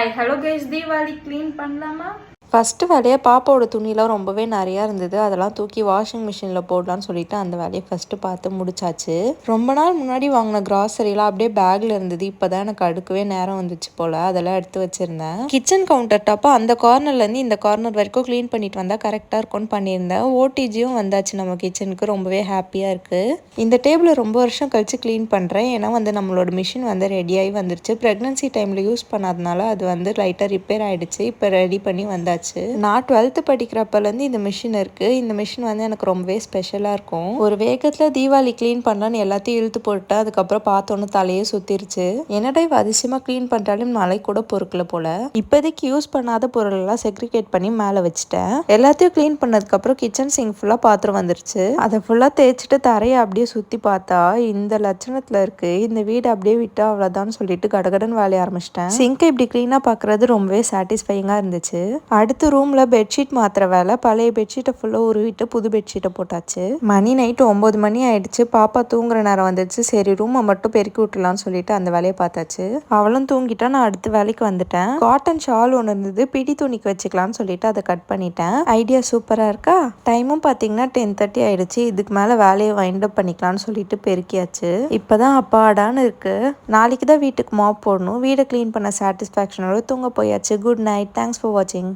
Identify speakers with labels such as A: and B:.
A: Hi hello guys, Deepavali clean பண்ணலாமா?
B: First வேலையாக பாப்பாவோட துணிலாம் ரொம்பவே நிறையா இருந்தது. அதெல்லாம் தூக்கி வாஷிங் மிஷினில் போடலான்னு சொல்லிட்டு அந்த வேலையை ஃபஸ்ட்டு பார்த்து முடிச்சாச்சு. ரொம்ப நாள் முன்னாடி வாங்கின கிராசரிலாம் அப்படியே பேக்கில் இருந்தது. இப்போ தான் எனக்கு அடுக்கவே நேரம் வந்துச்சு போல், அதெல்லாம் எடுத்து வச்சுருந்தேன். கிச்சன் கவுண்டர் டாப்பை அந்த கார்னர்லேருந்து இந்த கார்னர் வரைக்கும் க்ளீன் பண்ணிட்டு வந்தால் கரெக்டாக இருக்கும்னு பண்ணியிருந்தேன். ஓடிஜியும் வந்தாச்சு நம்ம கிச்சனுக்கு. ரொம்பவே ஹாப்பியாக இருக்குது. இந்த டேபிளை ரொம்ப வருஷம் கழித்து க்ளீன் பண்ணுறேன். ஏன்னா நம்மளோட மிஷின் ரெடியாகி வந்துருச்சு. ப்ரெக்னன்சி டைமில் யூஸ் பண்ணாதனால அது லைட்டாக ரிப்பேர் ஆகிடுச்சு. இப்போ ரெடி பண்ணி வந்தாச்சு. நான் 12th படிக்கிறப்பலேருந்து இந்த மிஷின் இருக்குது. இந்த மிஷின் எனக்கு ரொம்பவே ஸ்பெஷலாக இருக்கும். ஒரு வேகத்தில் தீபாவளி க்ளீன் பண்ணலான்னு எல்லாத்தையும் இழுத்து போட்டு அதுக்கப்புறம் பார்த்தோன்னு தலையே சுற்றிருச்சு. என்னடா இவ அதிசயமாக க்ளீன் பண்ணுறாலும் மழை கூட பொறுக்கல போல். இப்போதைக்கு யூஸ் பண்ணாத பொருளெல்லாம் செக்ரிகேட் பண்ணி மேலே வச்சுட்டேன். எல்லாத்தையும் க்ளீன் பண்ணதுக்கப்புறம் கிச்சன் சிங்க் ஃபுல்லாக பாத்திரம் வந்துருச்சு. அதை ஃபுல்லாக தேய்ச்சிட்டு தரையை அப்படியே சுற்றி பார்த்தா இந்த லட்சணத்தில் இருக்குது. இந்த வீடு அப்படியே விட்டா அவ்வளோதான் சொல்லிட்டு கடகடன் வேலைய ஆரம்பிச்சிட்டேன். சிங்கை இப்படி க்ளீனாக பார்க்குறது ரொம்பவே சாட்டிஸ்ஃபையிங்காக இருந்துச்சு. அடுத்து ரூமில் பெட்ஷீட் மாத்திர வேலை. பழைய பெட்ஷீட்டை ஃபுல்லாக உருவிட்டு புது பெட்ஷீட்டை போட்டாச்சு. மணி நைட்டு 9 மணி ஆயிடுச்சு. பாப்பா தூங்குற நேரம் வந்துடுச்சு. சரி ரூமை மட்டும் பெருக்கி விட்டுலான்னு சொல்லிட்டு அந்த வேலையை பார்த்தாச்சு. அவளும் தூங்கிட்டா. நான் அடுத்த வேலைக்கு வந்துட்டேன். காட்டன் ஷால் ஒன்று இருந்தது, பிடி துணிக்கு வச்சுக்கலான்னு சொல்லிட்டு அதை கட் பண்ணிட்டேன். ஐடியா சூப்பராக இருக்கா? டைமும் பார்த்தீங்கன்னா 10:30 ஆயிடுச்சு. இதுக்கு மேலே வேலையை வைண்ட் அப் பண்ணிக்கலாம்னு சொல்லிட்டு பெருக்கியாச்சு. இப்போதான் அப்பாடான்னு இருக்கு. நாளைக்கு தான் வீட்டுக்கு மாப் போடணும். வீடை க்ளீன் பண்ண சாட்டிஸ்ஃபேக்ஷனோட தூங்க போயாச்சு. Good night. தேங்க்ஸ் ஃபார் வாட்சிங்.